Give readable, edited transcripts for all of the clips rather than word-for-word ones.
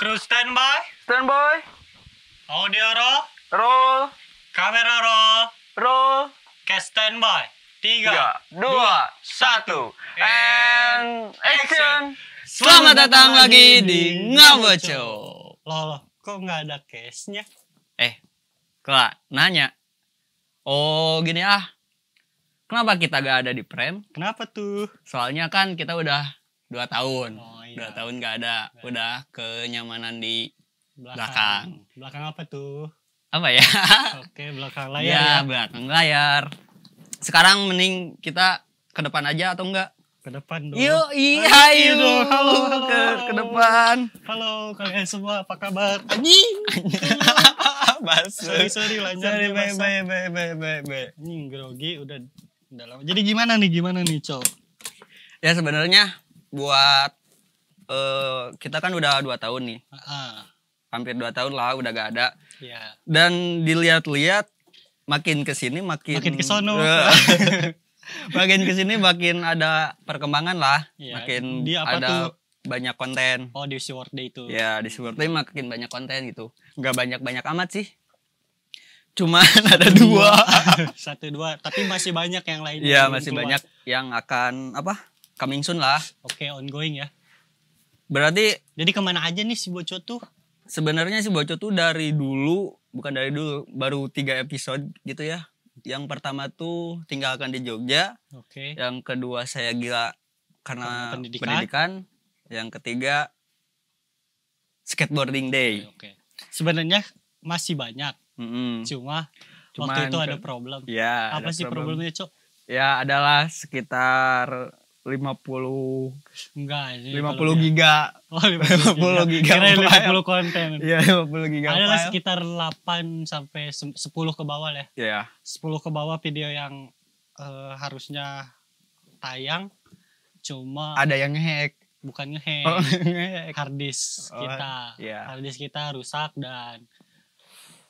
Kru standby. Standby. Audio roll. Roll. Kamera roll. Roll. Cast standby. 3, 2, 1. And action. Selamat datang lagi di Ngaboco. Loh, kok nggak ada case-nya? Kok nanya? Oh gini kenapa kita gak ada di Prem? Kenapa tuh? Soalnya kan kita udah 2 tahun. Oh, iya. 2 tahun gak ada. Udah kenyamanan di belakang. Belakang apa tuh? Apa ya? Oke, belakang Ya, layar. belakang layar. Sekarang mending kita ke depan aja atau enggak? Ke depan dong. Yuk, iya dong. Halo, ke depan. Halo kalian semua, apa kabar? Anjing. Sorry lanjut. Sorry, Masa. bye. Anjing, grogi udah lama. Jadi gimana nih, Cok? Ya sebenarnya buat kita kan udah 2 tahun nih. Hampir 2 tahun lah udah gak ada. Ya. Dan dilihat-lihat makin kesini makin kesono. Makin kesini makin ada perkembangan lah. Ya, Makin di apa ada tuh? banyak konten. Oh, di Sword Day itu. Ya di Super Time makin banyak konten gitu. Gak banyak-banyak amat sih. Cuman ada 2. 1, 2. Tapi masih banyak yang lainnya. Iya belum masih keluar. banyak yang akan coming soon lah. Oke, ongoing ya. Berarti Jadi kemana aja nih si Boco tuh? sebenarnya si Boco tuh bukan dari dulu, baru 3 episode gitu ya. Yang pertama tuh tinggalkan di Jogja. Oke. Yang kedua saya gila karena Pendidikan. pendidikan. Yang ketiga skateboarding day. Oke. Sebenarnya masih banyak. Mm-mm. Cuma Cuman waktu itu ada problem. Ya, Apa ada sih problem. problemnya, Cok? Ya adalah sekitar 50 Enggak, ini 50 kalau dia- giga. Oh, 50 giga Kirain file. 50 konten. Iya 50 giga Adalah file. sekitar 8 sampai 10 ke bawah ya. Ya. 10 ke bawah video yang harusnya tayang, cuma Ada yang ngehack. bukan ngehack. Oh, ngehack. Harddisk Oh, kita. iya. Harddisk kita rusak dan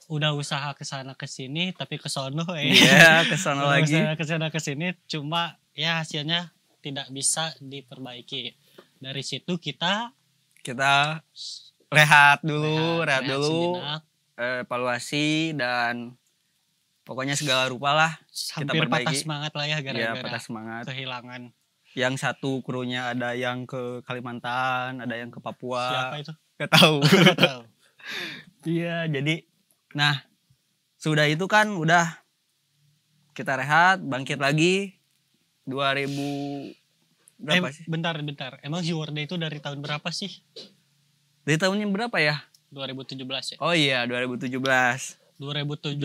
udah usaha kesana kesini tapi kesono Iya, kesana Udah lagi. usaha kesana kesini cuma ya hasilnya tidak bisa diperbaiki. Dari situ kita Kita rehat dulu, sejenak. evaluasi dan pokoknya segala rupa lah Hampir patah perbaiki. semangat lah ya Ya gara-gara patah semangat. kehilangan. Yang satu krunya ada yang ke Kalimantan, ada yang ke Papua. Siapa itu? Gak tahu. Nggak tahu. Iya, jadi nah sudah itu kan udah kita rehat, bangkit lagi 2000 berapa sih? Bentar. Emang si Word itu dari tahun berapa sih? Dari tahunnya berapa ya? 2017 ya? Oh iya, 2017. 2017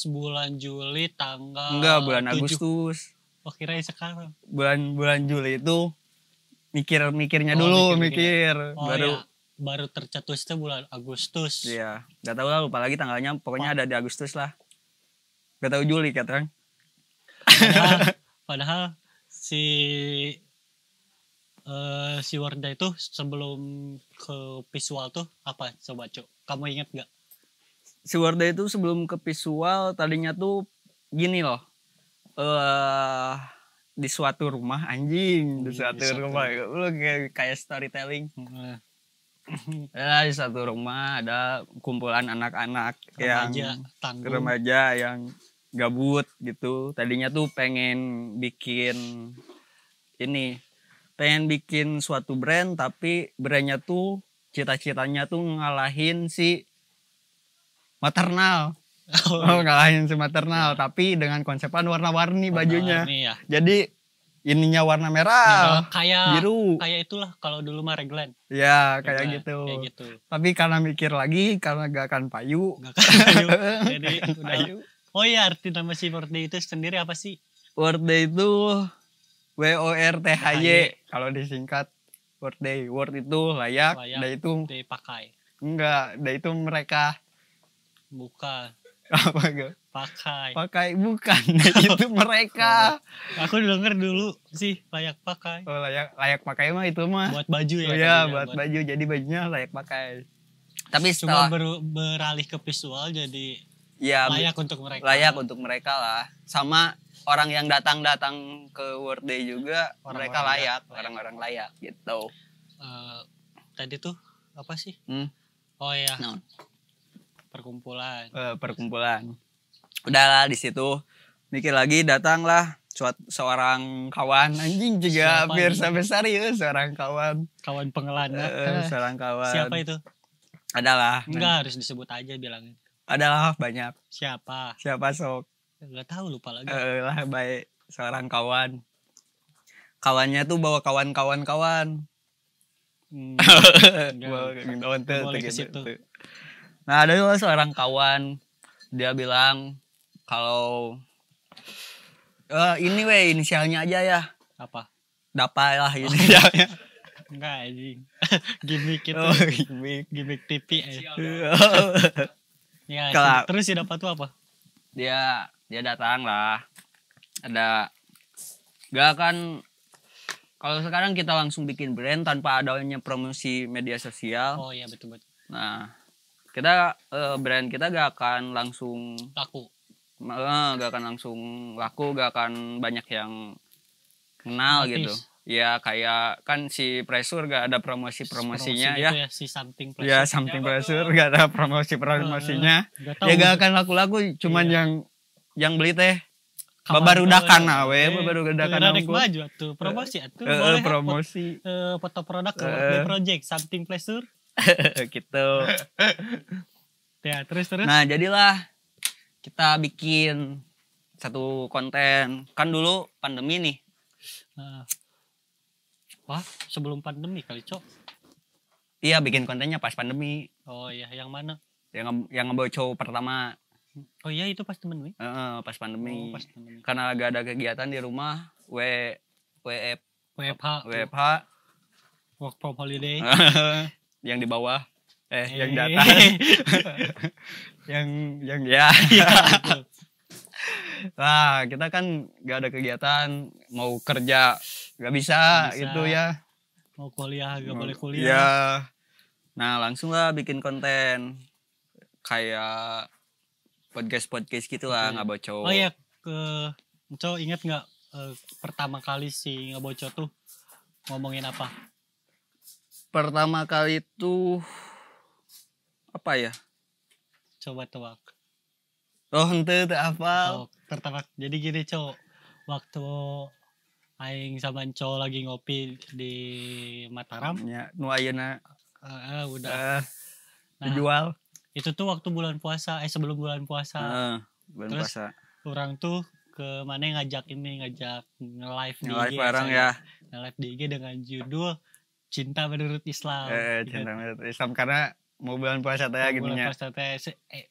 bulan Juli tanggal Enggak, bulan 7. Agustus. Oh, kirain sekarang. Bulan Juli itu mikirnya Oh, dulu, mikir. Oh, baru ya. Baru tercetusnya bulan Agustus. iya, enggak tahu lah lupa lagi tanggalnya, pokoknya ada di Agustus lah. Enggak tahu Juli katanya. Padahal si Warda itu sebelum ke visual tuh apa, coba Cuk? Kamu inget gak? Si Warda itu sebelum ke visual tadinya tuh gini loh. Di suatu rumah anjing, di suatu rumah. Lu kayak storytelling. Ya, di satu rumah ada kumpulan anak-anak yang tanggung. remaja yang gabut gitu. Tadinya tuh pengen bikin suatu brand, tapi brandnya tuh cita-citanya tuh ngalahin si maternal. Ngalahin si maternal, tapi dengan konsepan warna-warni bajunya. Warna-warni ya. Jadi ininya warna merah, Kayak biru. kayak itulah kalau dulu mah Reglan. Ya, Reglan, kayak gitu. Kayak gitu. Tapi karena mikir lagi, karena gak akan payu. Gak kayu. Jadi udah. Payu. Oh iya, arti nama si Warda itu sendiri apa sih? Word Day itu WORTHY kalau disingkat Word Day. Word itu layak, Day itu Dipakai. enggak, Day itu mereka. Bukan. Apa enggak? Pakai. Bukan, Day itu mereka. Aku denger dulu sih layak pakai. Oh, layak pakai mah itu mah. Buat baju ya. Oh iya, tadinya, buat baju, jadi bajunya layak pakai. Tapi Cuma setelah beralih ke visual jadi ya layak untuk mereka. layak untuk mereka lah. Sama orang yang datang ke World Day juga Orang-orang mereka layak, layak. orang-orang layak gitu. Tadi tuh apa sih? Oh iya, Nah, perkumpulan. perkumpulan. Udahlah di situ mikir lagi, datanglah seorang kawan anjing juga Siapa biar ini? sampai serius seorang kawan. Kawan pengelana. Seorang kawan. Siapa itu? Adalah. Enggak harus disebut aja bilangnya. Adalah banyak. Siapa? Siapa sok? Enggak tahu, lupa lagi. Lah baik seorang kawan. Kawannya tuh bawa kawan-kawan. Bawa kawan tuh, boleh ke gitu, situ. tuh. Nah ada juga seorang kawan, dia bilang kalau ini weh inisialnya aja ya, Apa? Dapa lah inisialnya. Enggak anjing. Gimik itu. Oh, gimmick. Gimik TV. Ya, Kalau- terus si dapat tuh apa? dia datang lah, ada gak kan kalau sekarang kita langsung bikin brand tanpa adanya promosi media sosial. Oh iya betul. Nah kita brand kita gak akan langsung Laku. gak akan langsung laku, gak akan banyak yang kenal Notice. gitu ya, kayak kan si Pressure gak ada promosinya Promosi ya. gitu si something place. Ya Something Pressure gak ada promosinya. Nggak tahu. Ya gak akan laku-laku, cuman Iya. yang beli teh Kawan- babarudakan kawan- we, babarudakan Radek unggul. maju tuh promosi atuh boleh Promosi foto produk ke Workday Project something pleasure. gitu. Ya, terus. Nah, jadilah kita bikin satu konten. Kan dulu pandemi nih. Nah. Wah, sebelum pandemi kali, Cok. Iya, bikin kontennya pas pandemi. Oh iya, yang mana? Yang ngebocor pertama Oh iya, itu pas pandemi. pas pandemi. Oh, pas pandemi. Karena gak ada kegiatan di rumah, WFH, WFH, work from holiday. yang di bawah, yang di Eh. atas, yang ya. Gitu. Nah, kita kan gak ada kegiatan, mau kerja gak bisa, Nggak bisa. itu ya. Mau kuliah gak boleh kuliah. Iya. Nah, langsung lah bikin konten kayak podcast gitu lah, nggak bocor. Oh iya, Cok inget nggak pertama kali si Ngabocor tuh ngomongin apa? Pertama kali itu apa ya? Coba tebak. Oh, ente apa? Oh, pertama jadi gini, Cok. Waktu aing sama Cok lagi ngopi di Mataram, Ya, nu ayeuna udah. Nah, dijual. itu tuh waktu bulan puasa, sebelum bulan puasa. Bulan Terus puasa. Orang tuh ke mana ngajak nge-live di Nge-live IG. bareng saya. ya. Nge-live di IG dengan judul Cinta Menurut Islam. Cinta menurut Islam karena mau bulan puasa teh gitu Bulan nya. puasa teh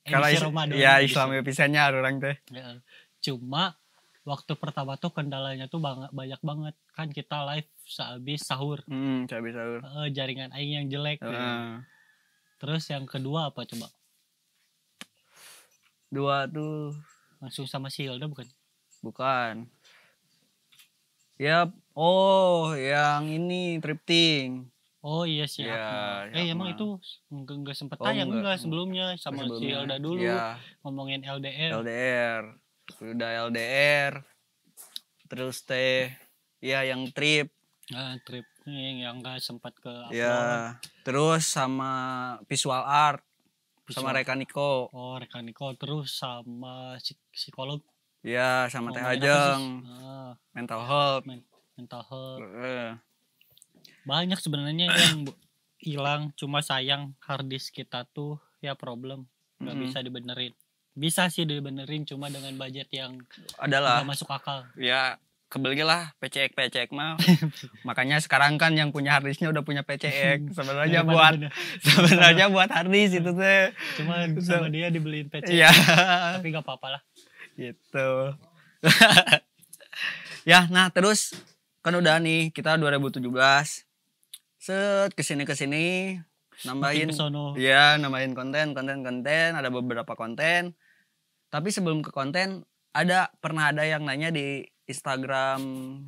Kalau edisi Ramadan. ya edisi. Islam pisannya orang teh. Ya. Cuma waktu pertama tuh kendalanya tuh banyak banget. Kan kita live sehabis sahur. Cabai sahur. Jaringan aing yang jelek. Heeh. Terus yang kedua apa coba? Dua tuh Langsung sama si Hilda bukan? bukan. Ya, yang ini thrifting. Oh iya sih. Iya, Emang Akmal. itu enggak sempat Oh, tayang enggak. sebelumnya sama si Sebelumnya. Hilda dulu Iya, ngomongin LDR. LDR. Udah LDR. Terus teh ya yang trip. Trip yang enggak sempat ke upload. Ya, terus sama visual art sama Visual. Rekaniko. Oh, Rekaniko terus sama psikolog. Ya, sama Teh Ngomongin apa Ajeng, sih? mental health. Mental health. Eh, Banyak sebenarnya yang hilang, cuma sayang hard disk kita tuh ya problem, nggak bisa dibenerin. Bisa sih dibenerin cuma dengan budget yang adalah nggak masuk akal. ya kebeli lah PCX mah. Makanya sekarang kan yang punya hard disknya udah punya PCX. Sebenarnya buat hard disk itu teh. Cuma sama dia dibeliin PC. Iya. Tapi nggak apa-apa lah. Gitu. Ya, nah terus kan udah nih kita 2017. Kesini nambahin Makin kesono. ya, nambahin konten, ada beberapa konten. Tapi sebelum ke konten pernah ada yang nanya di Instagram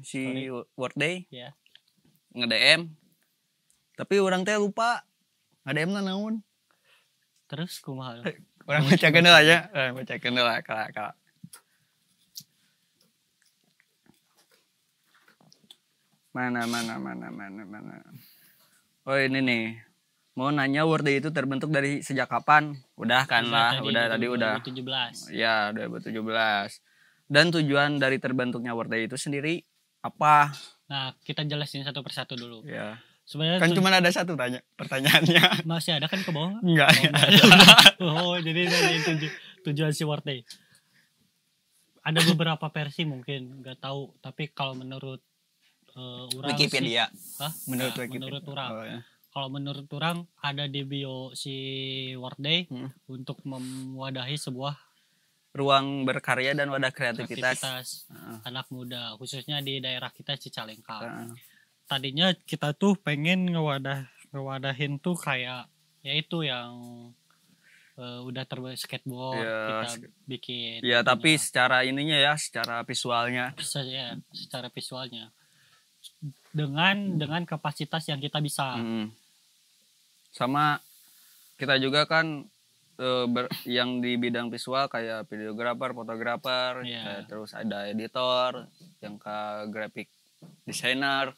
si Workday, Ya. nge-DM. Tapi orang teh lupa nge-DM naon. Terus kumaha? Orang bacakeun heula aja. Bacakeun heula kala. Mana. Oh ini nih. mau nanya World Day itu terbentuk dari sejak kapan? Udah kan lah, udah tadi udah. 2017. Ya, 2017. Dan tujuan dari terbentuknya World Day itu sendiri apa? Nah, kita jelasin satu persatu dulu. Ya. Sebenarnya Kan cuma ada satu pertanyaannya. masih ada kan ke bawah? Enggak. Oh, jadi dari tujuan si World Day. Ada beberapa versi mungkin, nggak tahu. Tapi kalau menurut orang Wikipedia. sih, hah? Menurut Nah, Wikipedia. menurut orang. Oh, ya. Kalau menurut orang ada di bio si World Day untuk mewadahi sebuah Ruang berkarya dan wadah kreativitas. anak muda, khususnya di daerah kita Cicalengka. Heeh. Tadinya kita tuh pengen ngewadahin tuh kayak yaitu yang udah skateboard Ya, kita bikin. Ya, tapi secara ininya ya, secara visualnya. Bisa ya, secara visualnya. Dengan kapasitas yang kita bisa. Sama kita juga kan yang di bidang visual kayak videografer, fotografer, terus ada editor, yang ke graphic designer.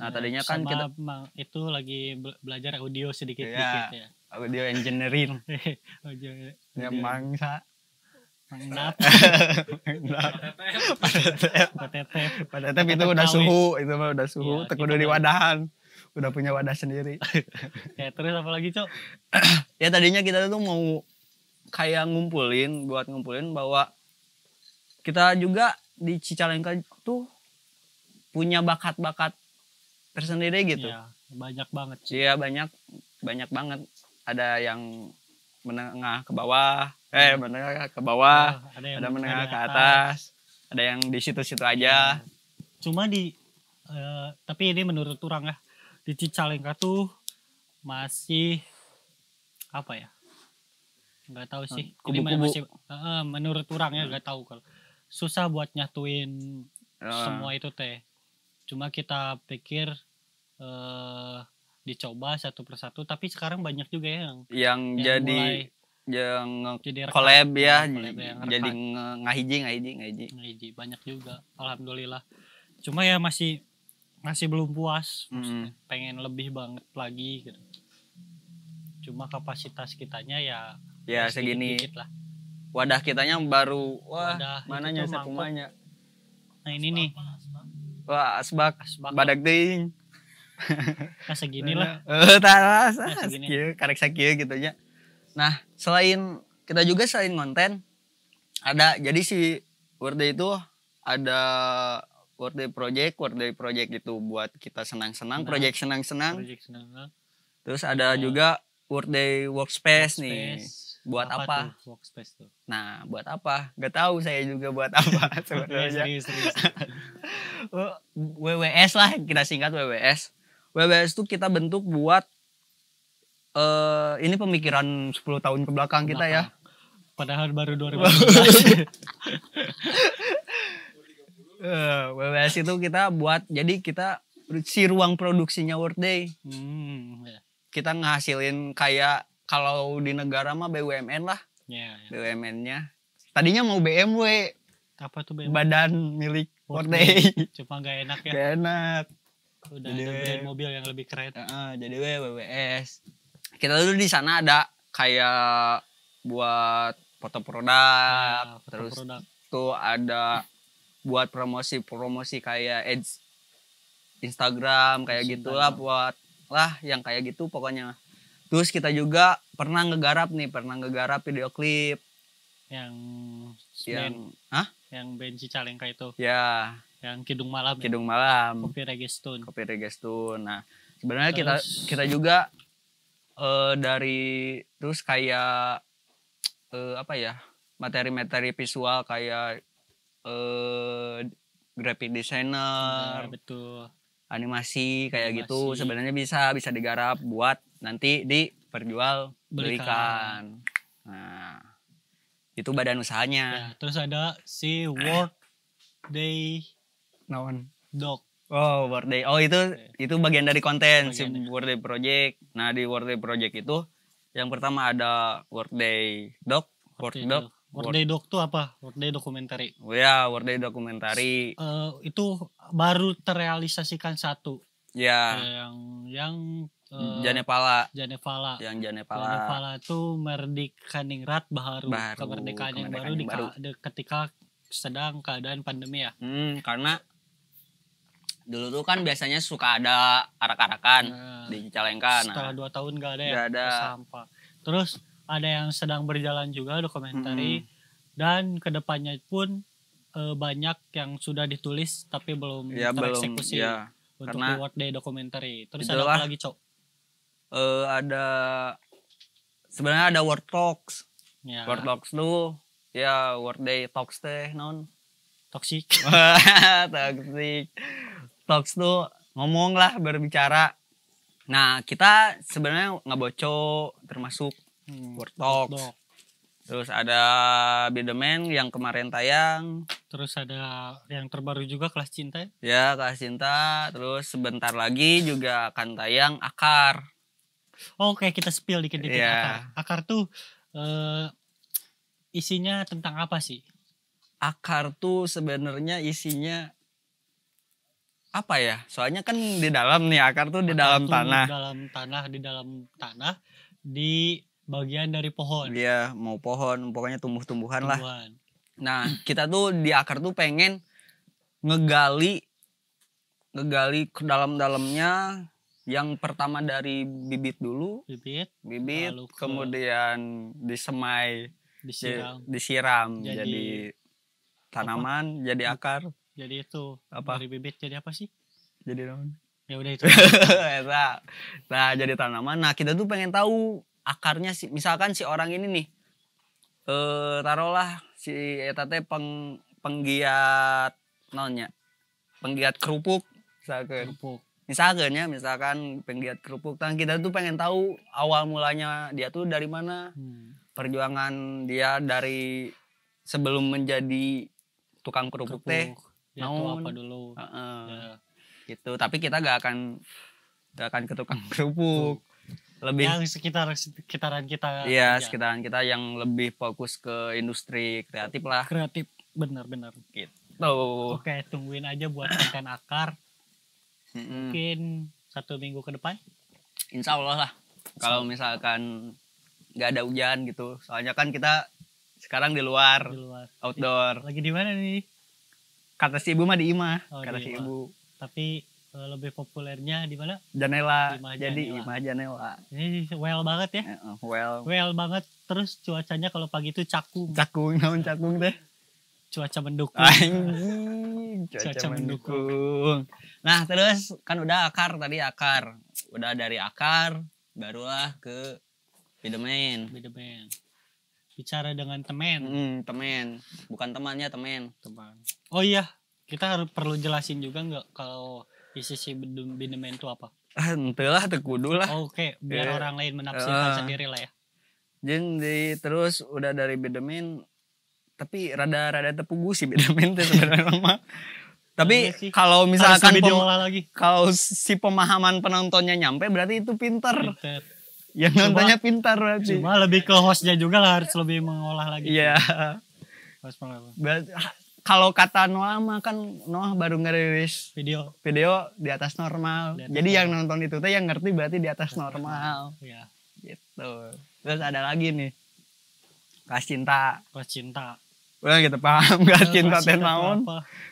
Nah, tadinya kan kita itu lagi belajar audio sedikit-sedikit ya. Audio engineering. Audio Ya mangsa. Mangap. Patetep itu udah suhu, itu mah udah suhu, tekudu di wadahan. Udah punya wadah sendiri. Ya, terus apa lagi, Cok? Ya tadinya kita tuh mau kayak ngumpulin bahwa kita juga di Cicalengka tuh punya bakat-bakat tersendiri gitu. Ya, banyak banget sih. Iya, banyak banget. Ada yang menengah ke bawah, menengah ke bawah, ada menengah ke atas, ada yang di situ-situ aja. Cuma tapi ini menurut orang ya, di Cicalengka tuh masih apa ya, nggak tahu sih. Kubu-kubu. Masih, menurut orang ya nggak tahu kalau susah buat nyatuin semua itu teh. Cuma kita pikir dicoba satu persatu, tapi sekarang banyak juga yang jadi collab ya, jadi ngahiji banyak juga, alhamdulillah. Cuma ya masih belum puas, pengen lebih banget lagi gitu. Cuma kapasitas kitanya ya segini lah. Wadah kitanya baru, mananya sekumanya. Nah ini nih, asbak badak ting. Nah segini lah. Taras, karek sakieu gitu nya. Nah, selain konten, jadi si World Day itu ada World Day Project itu buat kita senang-senang, project senang-senang. Terus ada juga World Day Workspace nih. Buat apa? Workspace tuh. Nah, buat apa? Gak tahu saya juga buat apa sebenarnya. Serius. WWS lah, kita singkat WWS. WWS tuh kita bentuk buat ini pemikiran 10 tahun ke belakang kita ya. Padahal baru 2019. WWS itu kita buat, jadi kita si ruang produksinya World Day. Kita ngehasilin kayak kalau di negara mah BUMN lah. BUMN-nya. Tadinya mau BMW. Apa tuh BMW? Badan milik World Day. Cuma gak enak ya. Gak enak. Udah jadi ada brand mobil yang lebih keren. Jadi WWS. Kita dulu di sana ada kayak buat foto produk, terus tuh ada buat promosi kayak ads Instagram kayak gitulah, buat yang kayak gitu pokoknya. Terus kita juga pernah ngegarap video klip yang band Cicalengka itu. Ya, yang Kidung Malam. Kopi Regestun. Nah, sebenarnya kita juga dari terus kayak materi-materi visual kayak graphic designer, betul, animasi kayak gitu sebenarnya bisa digarap buat nanti diperjualbelikan. Nah, itu badan usahanya. Terus ada si World Day Doc. Oh, World Day. Oh, itu bagian dari konten si World Day Project. Nah, di World Day Project itu yang pertama ada World Day Doc, World Day Doc tuh apa? World Day Dokumentari. Oh ya, World Day Dokumentari. Itu baru terrealisasikan satu. Ya. Yang Janepala. Janevala. Yang Janepala. Janevala tuh merdikkaningrat baru. Kemerdekaan yang baru ketika sedang keadaan pandemi ya. Karena dulu tuh kan biasanya suka ada arak-arakan di Cicalengka. Setelah 2 tahun gak ada ya. Gak ada. Sampah. Terus ada yang sedang berjalan juga dokumentari. Dan kedepannya pun banyak yang sudah ditulis tapi belum tereksekusi untuk karena World Day Documentary. Terus ada apa lagi, Cok? Ada sebenarnya ada World Talks. Ya. World Talks tuh ya World Day Talks teh non Toxic. toxic. Talks tuh ngomong lah, berbicara. Nah, kita sebenarnya ngabocok termasuk World Talks. Terus ada Be The Man yang kemarin tayang. Terus ada yang terbaru juga Kelas Cinta. Ya, Kelas Cinta. Terus sebentar lagi juga akan tayang Akar. Oke, kita spill dikit-dikit Yeah. Akar tuh isinya tentang apa sih? Akar tuh sebenarnya isinya apa ya? Soalnya kan di dalam nih, akar tuh di dalam tanah. Di dalam tanah di bagian dari pohon. Iya, mau pohon, pokoknya tumbuh-tumbuhan lah. Nah, kita tuh di akar tuh pengen ngegali ke dalam-dalamnya. Yang pertama dari bibit dulu. Bibit, kemudian disiram jadi tanaman, jadi akar. Jadi itu apa? Dari bibit jadi apa sih? Jadi daun. Ya udah itu. Nah, jadi tanaman. Nah, kita tuh pengen tahu akarnya sih. Misalkan si orang ini nih, taruhlah si eta teh penggiat kerupuk misalkan penggiat kerupuk. Nah, kita tuh pengen tahu awal mulanya dia tuh dari mana. Perjuangan dia dari sebelum menjadi tukang kerupuk teh naon apa dulu. Gitu. Tapi kita gak akan ke tukang kerupuk. Lebih yang sekitaran kita. Iya, sekitaran kita yang lebih fokus ke industri kreatif lah. Kreatif, benar gitu. Oke, tungguin aja buat konten Akar. Mungkin 1 minggu ke depan. Insya Allah lah. Kalau misalkan gak ada hujan gitu. Soalnya kan kita sekarang di luar. Outdoor. Lagi di mana nih? Kata si ibu mah di Imah. Si ibu. Tapi lebih populernya di mana? Janela. Jadi Imah Janela. Ini well banget ya. Well banget. Terus cuacanya kalau pagi itu cakung. Naon cakung teh? Cuaca mendukung. Cuaca mendukung. Nah, terus kan udah akar. Udah dari akar barulah ke Be The Man. Bicara dengan temen. Temen. Bukan temannya, temen. Oh iya, kita perlu jelasin juga nggak kalau isi si Be The Man itu apa? Entahlah, kudu lah. Oke, biar orang lain menafsirkan sendiri lah ya. Jadi terus udah dari Be The Man, tapi rada tepugu sih Be The Man itu sebenarnya mah. Tapi kalau misalkan kalau si pemahaman penontonnya nyampe berarti itu pintar. Yang nontonnya pintar berarti. Cuma lebih ke hostnya juga lah, harus lebih mengolah lagi. Iya. Kalau kata Noah mah kan Noah baru ngerilis video di atas normal. Jadi yang nonton itu tuh yang ngerti berarti di atas normal. Iya. Gitu. Terus ada lagi nih. Kelas Cinta. Udah kita paham Kelas Cinta teh naon.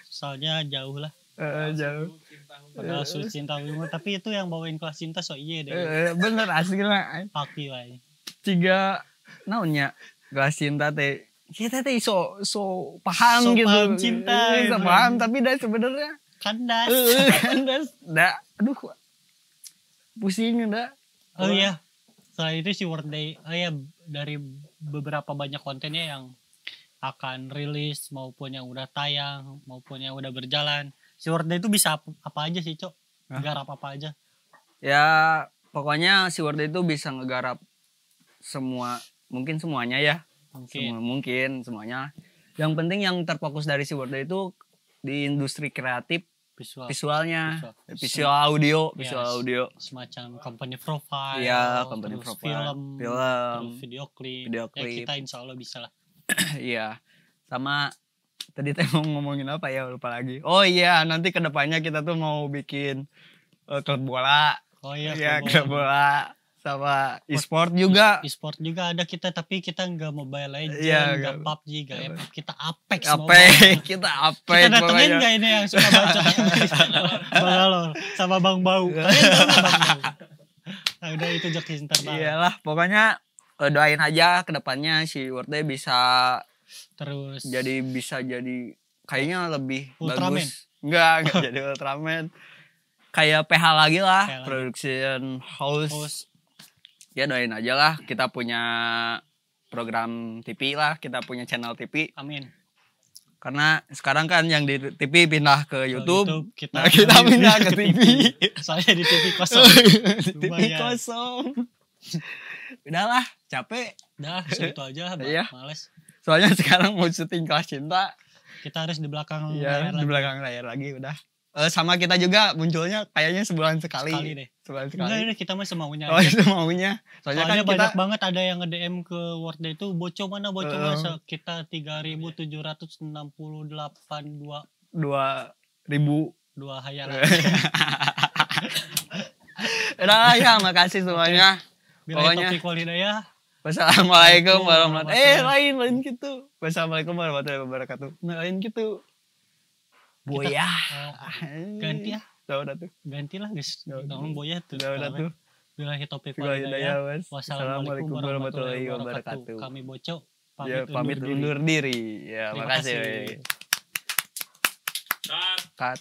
Soalnya jauh lah. Jauh. Padahal Cinta Wimo, tapi itu yang bawain Kelas Cinta so iya deh. Bener asli lah. Paki wae. 3 naonnya Kelas Cinta teh. Kita teh so paham gitu. Paham cinta. Paham tapi dah sebenarnya kandas. Aduh. Pusing dah. Oh iya. Selain itu si World Day, dari beberapa banyak kontennya yang akan rilis maupun yang udah tayang maupun yang udah berjalan. Si World Day itu bisa apa aja sih, Cok? Garap apa aja? Ya, pokoknya si World Day itu bisa ngegarap semuanya ya. Mungkin semuanya. Yang penting yang terfokus dari si World Day itu di industri kreatif, visualnya, visual audio. Semacam company profile. Iya, company profile. Film. Terus video klip. Ya kita insya Allah bisa lah. Iya. Sama tadi teh mau ngomongin apa ya, lupa lagi. Oh iya, nanti kedepannya kita tuh mau bikin klub bola. Oh iya, Ya, klub klub bola sama e-sport juga. E-sport juga ada kita, tapi kita nggak Mobile Legends, Iya, nggak nggak- PUBG, nggak FF, kita Apex. Apek, kita apek Kita datengin pokoknya. nggak ini yang suka bacot Bang Alor sama Bang Bau. Kalian tahu nggak Bang Bau? Nah, udah itu jokes internal. Iyalah, pokoknya doain aja kedepannya si Worday bisa Terus bisa jadi kayaknya lebih Ultraman. bagus. Enggak jadi Ultraman. Kayak PH lagi lah, PH lagi. production house. host Ya doain aja lah, kita punya program TV lah, kita punya channel TV. amin. Karena sekarang kan yang di TV pindah ke Ke YouTube. kita, Nah, kita pindah ke TV. Soalnya di TV kosong. TV Lumayan. kosong. Udahlah, capek. Dah, segitu aja, Iya. males. Soalnya sekarang mau syuting Kelas Cinta. Kita harus di belakang Iya, layar di lagi. belakang layar lagi udah. Sama kita juga munculnya kayaknya sebulan sekali. Sekali deh. Sebulan Enggak, sekali. ini kita mah semaunya Oh, aja. itu maunya. Soalnya Soalnya kan kita banyak banget ada yang nge-DM ke Wordday itu boco mana kita 3.768 2.000. dua hayalan. Udah ya, makasih semuanya. Bila Pokoknya- topik walidayah. Wassalamualaikum warahmatullahi warahmatullahi lain gitu. Wassalamualaikum warahmatullahi wabarakatuh. Lain gitu. Boya. Ganti ya. Udah tuh. Gantilah guys. Udah, Tolong boya tuh. Udah tuh. Bila topik Bila walidayah. hidayah, was. Wassalamualaikum warahmatullahi wabarakatuh. wabarakatuh. Kami Boco Ya, pamit diri. undur diri. Ya, Terima makasih. kasih. Cut.